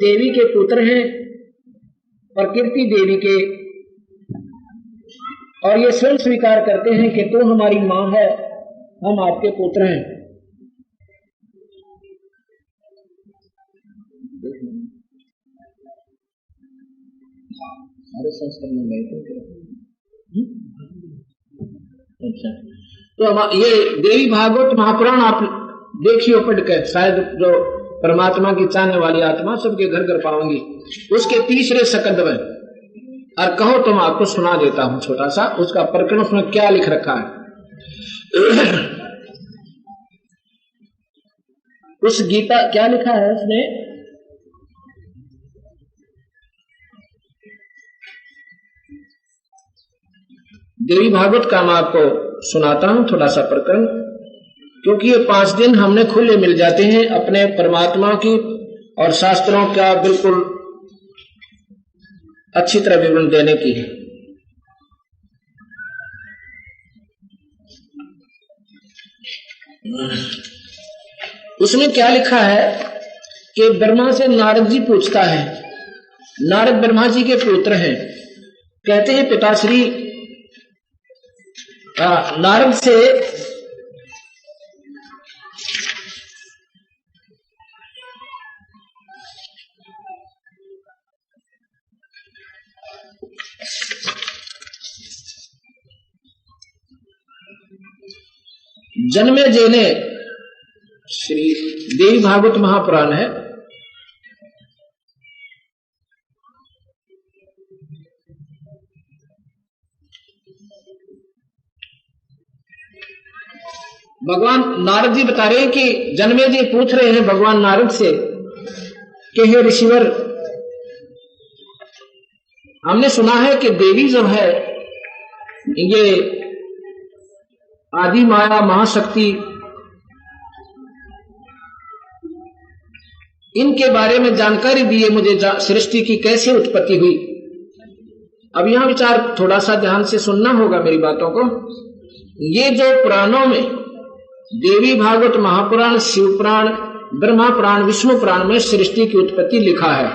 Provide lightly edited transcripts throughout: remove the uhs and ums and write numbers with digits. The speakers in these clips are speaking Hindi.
देवी के पुत्र हैं, प्रकृति देवी के, और ये स्वयं स्वीकार करते हैं कि तू हमारी माँ है, हम आपके पुत्र हैं। सारे संस्कार में गए थे। अच्छा, तो ये देवी भागवत महापुराण आप देखियो पढ़ कर, शायद जो परमात्मा की चाहने वाली आत्मा सबके घर घर पाऊंगी। उसके तीसरे सकंद में, और कहो तो मैं आपको सुना देता हूं छोटा सा उसका प्रकरण, उसमें क्या लिख रखा है। उस गीता क्या लिखा है उसने, देवी भागवत का मैं आपको सुनाता हूं थोड़ा सा प्रकरण, क्योंकि ये 5 दिन हमने खुले मिल जाते हैं अपने परमात्मा की और शास्त्रों का बिल्कुल अच्छी तरह विवरण देने की है। उसमें क्या लिखा है कि ब्रह्मा से नारद जी पूछता है, नारद ब्रह्मा जी के पुत्र हैं, कहते हैं पिताश्री नारद से जन्मेजय ने, श्री देवी भागवत महापुराण है, भगवान नारद जी बता रहे हैं कि जन्मेजय पूछ रहे हैं भगवान नारद से कि हे ऋषिवर, हमने सुना है कि देवी जो है ये आदि माया महाशक्ति, इनके बारे में जानकारी दिए मुझे, सृष्टि की कैसे उत्पत्ति हुई। अब यहां विचार थोड़ा सा ध्यान से सुनना होगा मेरी बातों को। ये जो पुराणों में देवी भागवत महापुराण, शिव पुराण, ब्रह्मा पुराण, विष्णु पुराण में सृष्टि की उत्पत्ति लिखा है,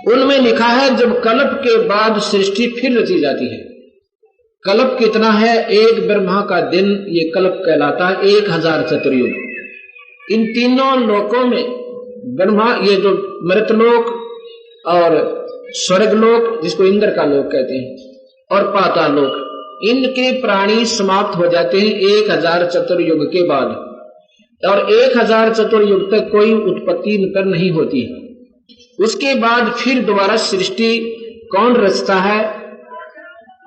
उनमें लिखा है जब कल्प के बाद सृष्टि फिर रची जाती है। कल्प कितना है, एक ब्रह्मा का दिन, ये कल्प कहलाता है, 1000 चतुर्युग। इन तीनों लोकों में ब्रह्मा, ये जो मृतलोक और स्वर्गलोक जिसको इंद्र का लोक कहते हैं, और पाताल लोक, इनके प्राणी समाप्त हो जाते हैं 1000 चतुर्युग के बाद, और 1000 चतुर्युग तक कोई उत्पत्ति इनकर नहीं होती। उसके बाद फिर दोबारा सृष्टि कौन रचता है,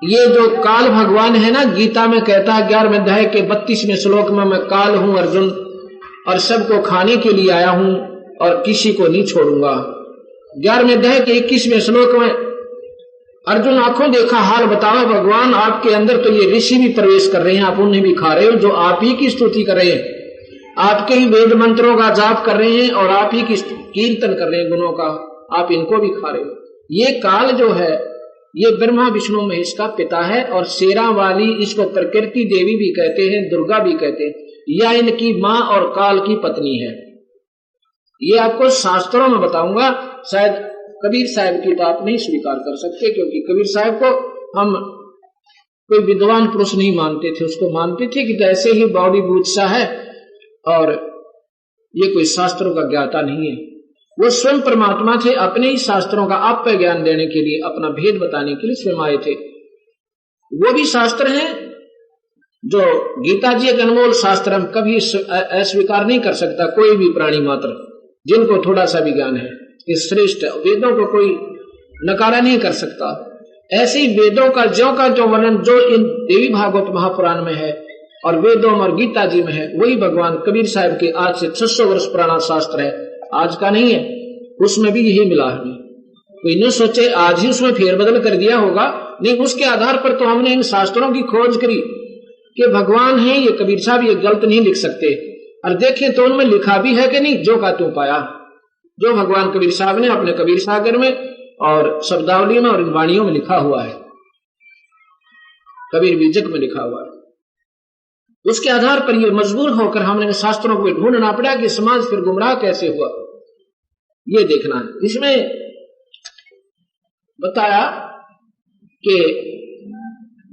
ये जो काल भगवान है ना, गीता में कहता है 11वें अध्याय के 32वें श्लोक में, मैं काल हूं अर्जुन, और सबको खाने के लिए आया हूं और किसी को नहीं छोड़ूंगा। 11वें अध्याय के 21वें श्लोक में अर्जुन आंखों देखा हाल बताओ भगवान, आपके अंदर तो ये ऋषि भी प्रवेश कर रहे हैं, आप उन्हें भी खा रहे हो, जो आप ही की स्तुति कर रहे हैं, आपके ही वेद मंत्रों का जाप कर रहे हैं और आप ही की कीर्तन कर रहे हैं गुणों का, आप इनको भी खा रहे हो। ये काल जो है ये ब्रह्मा विष्णु महेश का पिता है, और शेरा वाली, इसको प्रकृति देवी भी कहते हैं, दुर्गा भी कहते हैं, या इनकी मां और काल की पत्नी है। ये आपको शास्त्रों में बताऊंगा। शायद कबीर साहब की बात नहीं स्वीकार कर सकते, क्योंकि कबीर साहब को हम कोई विद्वान पुरुष नहीं मानते थे, उसको मानते थे कि ऐसे ही बॉडी बूथ सा है और ये कोई शास्त्रों का ज्ञाता नहीं है। वो स्वयं परमात्मा थे, अपने ही शास्त्रों का आप ज्ञान देने के लिए, अपना भेद बताने के लिए स्वयं आए थे। वो भी शास्त्र हैं जो गीता जी एक अनमोल शास्त्र, हम कभी अस्वीकार नहीं कर सकता कोई भी प्राणी मात्र जिनको थोड़ा सा भी ज्ञान है, इस श्रेष्ठ वेदों को कोई नकारा नहीं कर सकता। ऐसे ही वेदों का ज्यों का जो वर्णन जो इन देवी भागवत महापुराण में है और वेदों और गीता जी में है, वही भगवान कबीर साहब के आज से 600 वर्ष पुराना शास्त्र है, आज का नहीं है। उसमें भी यही मिला है, कोई न सोचे आज ही उसमें फेरबदल कर दिया होगा, नहीं, उसके आधार पर तो हमने इन शास्त्रों की खोज करी कि भगवान है, ये कबीर साहब ये गलत नहीं लिख सकते, और देखें तो उनमें लिखा भी है कि नहीं, जो का तू पाया, जो भगवान कबीर साहब ने अपने कबीर सागर में और शब्दावली में और इन वाणियों में लिखा हुआ है, कबीर बीजक में लिखा हुआ है। उसके आधार पर ये मजबूर होकर हमने शास्त्रों को ढूंढना पड़ा कि समाज फिर गुमराह कैसे हुआ। ये देखना है। इसमें बताया कि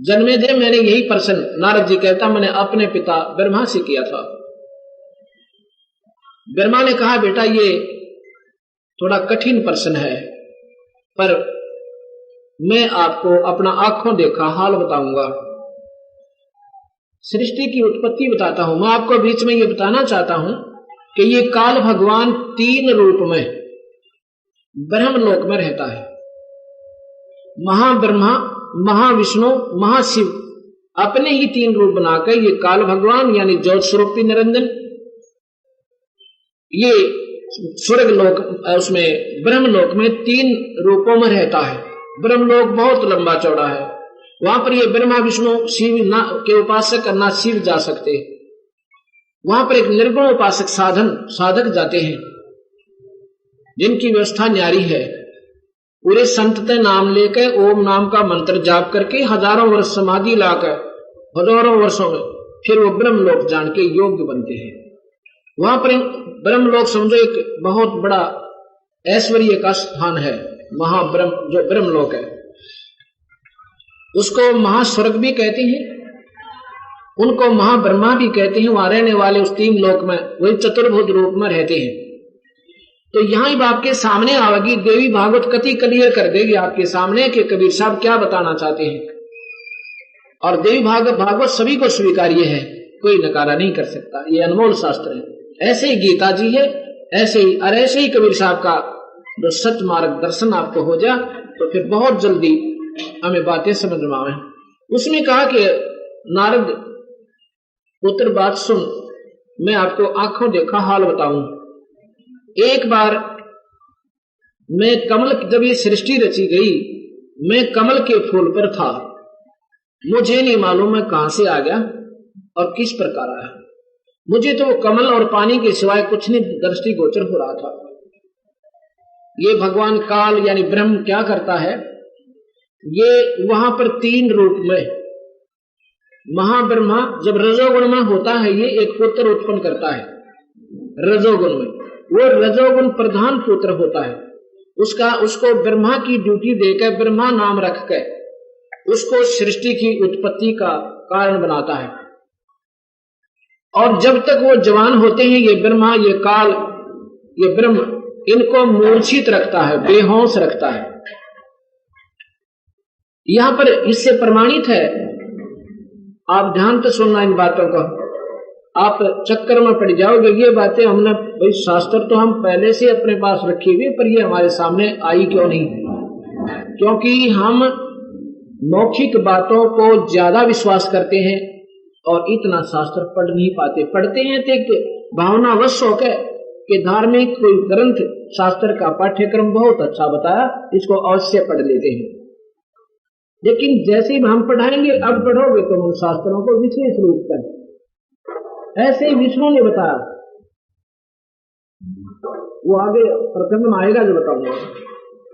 जन्मेजय मैंने यही प्रश्न, नारद जी कहता, मैंने अपने पिता ब्रह्मा से किया था। ब्रह्मा ने कहा बेटा ये थोड़ा कठिन प्रश्न है, पर मैं आपको अपना आंखों देखा हाल बताऊंगा, सृष्टि की उत्पत्ति बताता हूं। मैं आपको बीच में ये बताना चाहता हूं कि ये काल भगवान 3 रूप में ब्रह्मलोक में रहता है। महाब्रह्मा, महाविष्णु, महाशिव, अपने ही 3 रूप बनाकर ये काल भगवान यानी ज्योत स्वरूपी निरंजन ये स्वर्ग लोक, उसमें ब्रह्मलोक में 3 रूपों में रहता है। ब्रह्मलोक बहुत लंबा चौड़ा है, वहां पर ये ब्रह्मा विष्णु शिव के उपासक ना शिव जा सकते, वहां पर एक निर्गुण उपासक साधक जाते हैं, जिनकी व्यवस्था न्यारी है। पूरे संतते नाम लेकर ओम नाम का मंत्र जाप करके हजारों वर्ष समाधि लाकर हजारों वर्षों में फिर वो ब्रह्मलोक जान के योग्य बनते हैं। वहां पर ब्रह्मलोक समझो एक बहुत बड़ा ऐश्वर्य का स्थान है। महाब्रह्म जो ब्रह्मलोक है उसको महास्वर्ग भी कहते हैं, उनको महाब्रह्मा भी कहते हैं। वहां रहने वाले उस 3 लोक में वही चतुर्भुज रूप में रहते हैं। तो यहां ही आपके सामने आवेगी देवी भागवत कथी क्लियर कर देगी आपके सामने कि कबीर साहब क्या बताना चाहते हैं। और देवी भागवत सभी को स्वीकार्य है, कोई नकारा नहीं कर सकता, ये अनमोल शास्त्र है। ऐसे ही गीता जी है, ऐसे ही कबीर साहब का जो सत्य मार्ग दर्शन आपको हो जाए तो फिर बहुत जल्दी हमें बातें समझ में आवे। उसने कहा कि नारद पुत्र बात सुन, मैं आपको आंखों देखा हाल बताऊं। एक बार मैं कमल, जब ये सृष्टि रची गई, मैं कमल के फूल पर था, मुझे नहीं मालूम मैं कहां से आ गया और किस प्रकार आया। मुझे तो कमल और पानी के सिवाय कुछ नहीं दृष्टि गोचर हो रहा था। ये भगवान काल यानी ब्रह्म क्या करता है, ये वहां पर 3 रूप में महाब्रह्मा जब रजोगुण में होता है, ये एक पुत्र उत्पन्न करता है रजोगुण में, वो रजोगुण प्रधान पुत्र होता है। उसको ब्रह्मा की ड्यूटी देकर ब्रह्मा नाम रखकर उसको सृष्टि की उत्पत्ति का कारण बनाता है। और जब तक वो जवान होते हैं ये ब्रह्मा, ये काल, ये ब्रह्म इनको मूर्छित रखता है, बेहोश रखता है। यहां पर इससे प्रमाणित है, आप ध्यान से सुनना इन बातों को, आप चक्कर में पड़ जाओगे। ये बातें हमने भाई शास्त्र तो हम पहले से अपने पास रखी हुई, पर ये हमारे सामने आई क्यों नहीं? क्योंकि हम मौखिक बातों को ज्यादा विश्वास करते हैं और इतना शास्त्र पढ़ नहीं पाते। पढ़ते हैं तो भावनावश होकर कि धार्मिक कोई ग्रंथ शास्त्र का पाठ्यक्रम बहुत अच्छा बताया, इसको अवश्य पढ़ लेते हैं। लेकिन जैसे ही हम पढ़ाएंगे, अब पढ़ोगे तो हम शास्त्रों को विशेष रूप से ऐसे ही विष्णु ने बताया, वो आगे प्रकरण में आएगा जो बताऊंगा।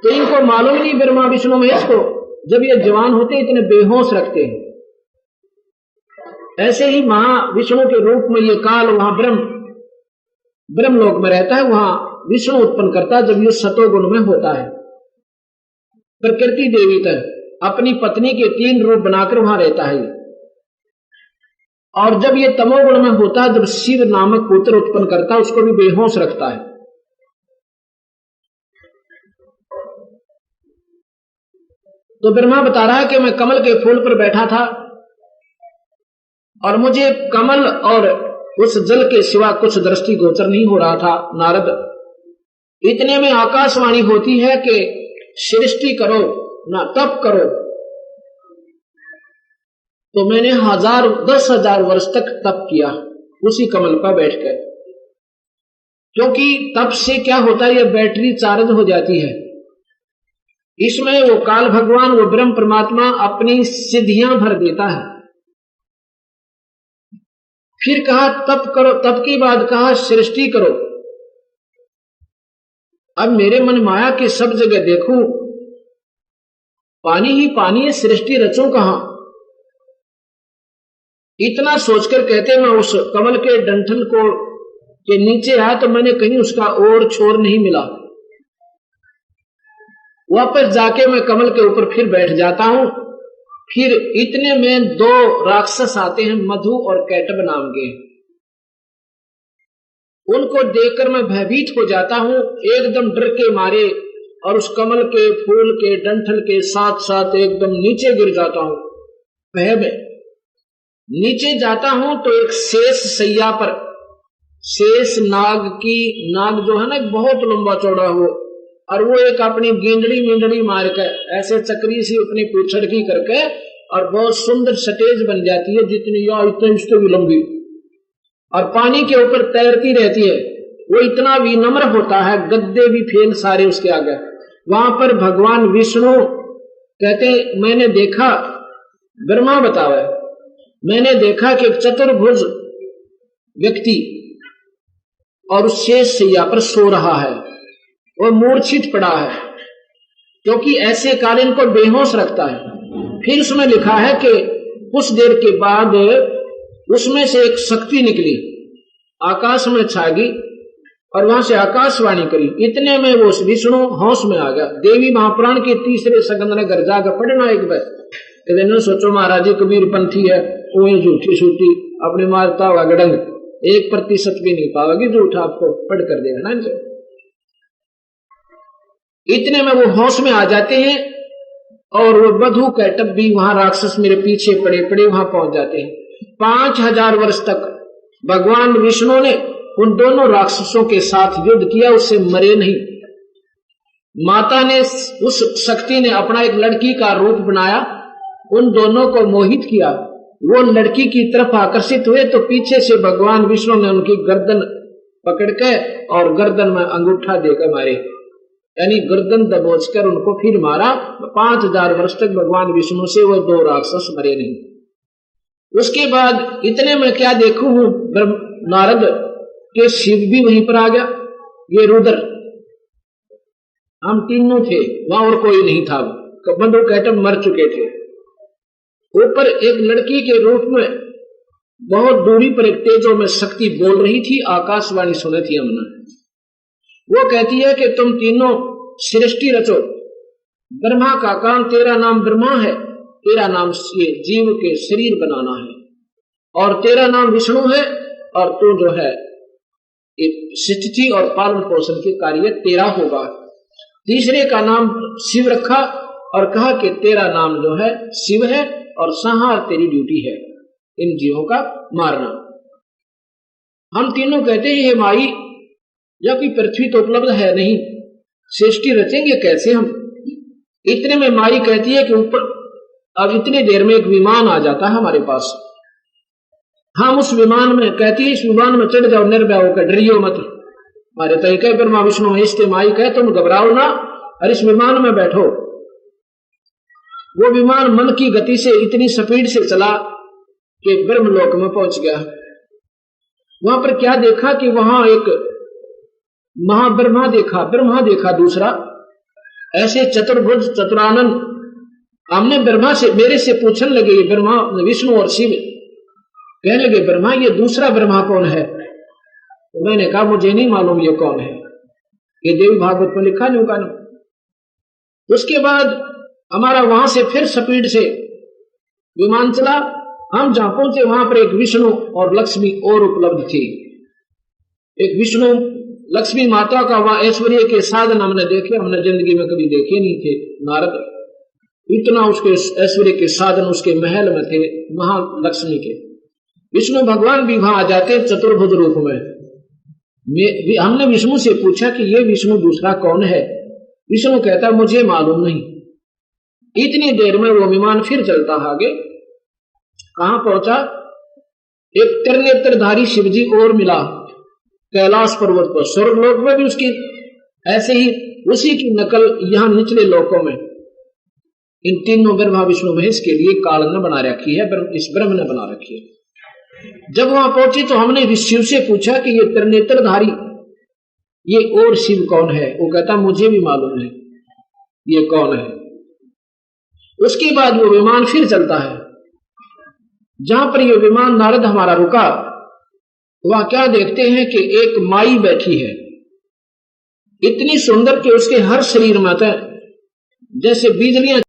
तो इनको मालूम नहीं ब्रह्मा विष्णु महेश को, जब ये जवान होते इतने बेहोश रखते हैं। ऐसे ही महाविष्णु के रूप में ये काल वहां ब्रह्मलोक में रहता है, वहां विष्णु उत्पन्न करता है जब ये सतोगुण में होता है। प्रकृति देवी तक अपनी पत्नी के 3 रूप बनाकर वहां रहता है। और जब ये तमोगुण में होता है, जब शिव नामक पुत्र उत्पन्न करता है, उसको भी बेहोश रखता है। तो ब्रह्मा बता रहा है कि मैं कमल के फूल पर बैठा था और मुझे कमल और उस जल के सिवा कुछ दृष्टि गोचर नहीं हो रहा था। नारद, इतने में आकाशवाणी होती है कि सृष्टि करो ना तप करो। तो मैंने 10,000 वर्ष तक तप किया उसी कमल पर बैठकर, क्योंकि तप से क्या होता है, यह बैटरी चार्ज हो जाती है। इसमें वो काल भगवान, वो ब्रह्म परमात्मा अपनी सिद्धियां भर देता है। फिर कहा तप करो, तप की बात कहा सृष्टि करो। अब मेरे मन माया के सब जगह देखूं, पानी ही पानी है, सृष्टि रचूं कहां? इतना सोचकर कहते मैं उस कमल के डंठल के नीचे आया तो मैंने कहीं उसका और छोर नहीं मिला। वापस जाके मैं कमल के ऊपर फिर बैठ जाता हूं। फिर इतने में 2 राक्षस आते हैं, मधु और कैटब नाम के। उनको देखकर मैं भयभीत हो जाता हूं, एकदम डर के मारे, और उस कमल के फूल के डंठल के साथ साथ एकदम नीचे गिर जाता हूं। भय में नीचे जाता हूं तो एक शेष सैया पर, शेष नाग की, नाग जो है ना बहुत लंबा चौड़ा हो, और वो एक अपनी गेंदड़ी मेंदड़ी मार कर ऐसे चक्री सी अपनी पूछड़ की करके, और बहुत सुंदर सटेज बन जाती है, जितनी या इतनी उससे भी लंबी, और पानी के ऊपर तैरती रहती है। वो इतना विनम्र होता है, गद्दे भी फेल सारे उसके आगे। वहां पर भगवान विष्णु कहते, मैंने देखा, ब्रह्मा बतावे, मैंने देखा कि एक चतुर्भुज व्यक्ति और उस शेष सैया पर सो रहा है, वो मूर्छित पड़ा है, क्योंकि ऐसे काल इनको बेहोश रखता है। फिर उसमें लिखा है कि कुछ देर के बाद उसमें से एक शक्ति निकली, आकाश में छा गई, और वहां से आकाशवाणी करी। इतने में वो विष्णु होश में आ गया। देवी महापुराण के 3 सगंध ने घर जाकर पढ़ना एक बार, सोचो महाराज जी कबीर पंथी है, वो झूठी छूटी अपने मारता होगा गड़ंग, 1% भी नहीं पाओगे झूठा, आपको पढ़ कर देगा ना इनसे। इतने में वो होश में आ जाते हैं, और वो मधु कैटब भी वहां राक्षस मेरे पीछे पड़े पड़े वहां पहुंच जाते हैं। 5000 वर्ष तक भगवान विष्णु ने उन दोनों राक्षसों के साथ युद्ध किया, उससे मरे नहीं। माता ने, उस शक्ति ने अपना एक लड़की का रूप बनाया, उन दोनों को मोहित किया। वो लड़की की तरफ आकर्षित हुए तो पीछे से भगवान विष्णु ने उनकी गर्दन पकड़ के और गर्दन में अंगूठा देकर मारे, यानी गर्दन दबोचकर उनको फिर मारा। 5000 वर्ष तक भगवान विष्णु से वो 2 राक्षस मरे नहीं। उसके बाद इतने में क्या देखूं, नारद के शिव भी वहीं पर आ गया, ये रुद्र, हम तीनों थे वहां और कोई नहीं था, मधु कैटब मर चुके थे। ऊपर एक लड़की के रूप में बहुत दूरी पर एक तेजो में शक्ति बोल रही थी, आकाशवाणी सुनी थी हमने। वो कहती है कि तुम तीनों सृष्टि रचो, ब्रह्मा का काम, तेरा नाम ब्रह्मा है, तेरा नाम ये जीव के शरीर बनाना है, और तेरा नाम विष्णु है, और तू जो है सृष्टि और पालन पोषण के कार्य तेरा होगा। तीसरे का नाम शिव रखा, और कहा कि तेरा नाम जो है शिव है, और संहार तेरी ड्यूटी है, इन जीवों का मारना। हम तीनों कहते हैं हे माई, या कोई पृथ्वी तो उपलब्ध है नहीं, सृष्टि रचेंगे कैसे हम। इतने में माई कहती है कि ऊपर अब इतनी देर में एक विमान आ जाता है हमारे पास, हम उस विमान में, कहती है इस विमान में चढ़ जाओ, निर्भय होकर, डरियो मत। हमारे तरीके ब्रह्मा विष्णु इसके माई कहे तुम घबराओ ना, और इस विमान में बैठो। वो विमान मन की गति से इतनी स्पीड से चला कि ब्रह्मलोक में पहुंच गया। वहां पर क्या देखा कि वहां एक महाब्रह्मा देखा, ब्रह्मा देखा दूसरा, ऐसे चतुर्भुज चतुरानन। हमने ब्रह्मा से, मेरे से पूछने लगे ब्रह्मा, विष्णु और शिव, कहने लगे ब्रह्मा ये दूसरा ब्रह्मा कौन है। तो मैंने कहा मुझे नहीं मालूम ये कौन है, ये देवी भागवत में लिखा नहीं होगा। उसके बाद हमारा वहां से फिर स्पीड से विमान चला, हम जहां पहुंचे वहां पर एक विष्णु और लक्ष्मी और उपलब्ध थी। एक विष्णु लक्ष्मी माता का वहां ऐश्वर्य के साधन हमने देखे, हमने जिंदगी में कभी देखे नहीं थे। नारद इतना उसके ऐश्वर्य के साधन उसके महल में थे, महालक्ष्मी के। विष्णु भगवान भी वहां आ जाते चतुर्भुज रूप में। हमने विष्णु से पूछा कि ये विष्णु दूसरा कौन है। विष्णु कहता मुझे मालूम नहीं। इतनी देर में वो विमान फिर चलता आगे, कहां पहुंचा, एक त्रिनेत्रधारी शिवजी और मिला कैलाश पर्वत पर। स्वर्गलोक में भी उसकी ऐसे ही उसी की नकल यहां निचले लोकों में इन तीनों ब्रह्मा विष्णु महेश के लिए काल ने बना रखी है, इस ब्रह्म ने बना रखी है। जब वहां पहुंची तो हमने शिव से पूछा कि ये त्रिनेत्रधारी ये और शिव कौन है। वो कहता मुझे भी मालूम नहीं ये कौन है। उसके बाद वो विमान फिर चलता है। जहां पर ये विमान नारद हमारा रुका, वहां क्या देखते हैं कि एक माई बैठी है, इतनी सुंदर कि उसके हर शरीर में जैसे बिजलियां